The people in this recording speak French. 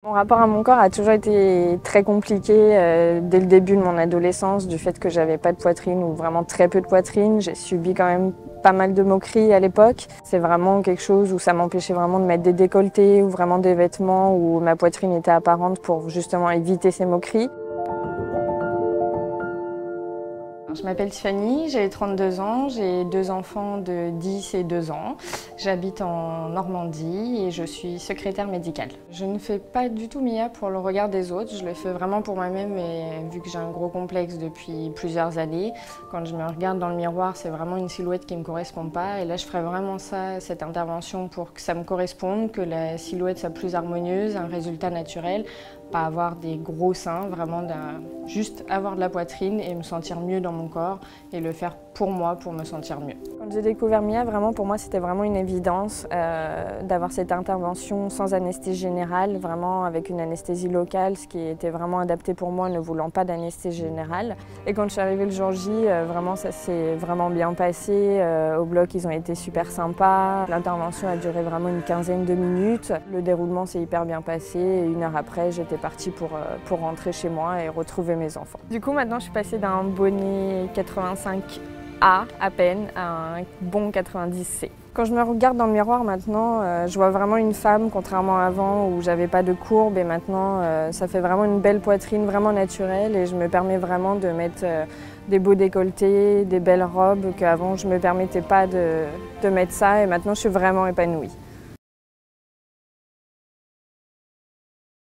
Mon rapport à mon corps a toujours été très compliqué dès le début de mon adolescence, du fait que j'avais pas de poitrine ou vraiment très peu de poitrine. J'ai subi quand même pas mal de moqueries à l'époque. C'est vraiment quelque chose où ça m'empêchait vraiment de mettre des décolletés ou vraiment des vêtements où ma poitrine était apparente pour justement éviter ces moqueries. Je m'appelle Tiffany, j'ai 32 ans, j'ai 2 enfants de 10 et 2 ans. J'habite en Normandie et je suis secrétaire médicale. Je ne fais pas du tout Mia pour le regard des autres, je le fais vraiment pour moi-même et vu que j'ai un gros complexe depuis plusieurs années, quand je me regarde dans le miroir, c'est vraiment une silhouette qui ne me correspond pas et là je ferai vraiment cette intervention pour que ça me corresponde, que la silhouette soit plus harmonieuse, un résultat naturel, pas avoir des gros seins, vraiment juste avoir de la poitrine et me sentir mieux dans mon corps et le faire pour moi, pour me sentir mieux. Quand j'ai découvert Mia, vraiment pour moi c'était vraiment une évidence d'avoir cette intervention sans anesthésie générale, vraiment avec une anesthésie locale, ce qui était vraiment adapté pour moi, ne voulant pas d'anesthésie générale. Et quand je suis arrivée le jour J, vraiment ça s'est vraiment bien passé. Au bloc ils ont été super sympas. L'intervention a duré vraiment une quinzaine de minutes. Le déroulement s'est hyper bien passé et 1 heure après j'étais partie pour rentrer chez moi et retrouver mes enfants. Du coup maintenant je suis passée d'un bonnet 85A à peine à un bon 90C. Quand je me regarde dans le miroir maintenant, je vois vraiment une femme, contrairement à avant où j'avais pas de courbe et maintenant ça fait vraiment une belle poitrine, vraiment naturelle et je me permets vraiment de mettre des beaux décolletés, des belles robes qu'avant je me permettais pas de mettre ça et maintenant je suis vraiment épanouie.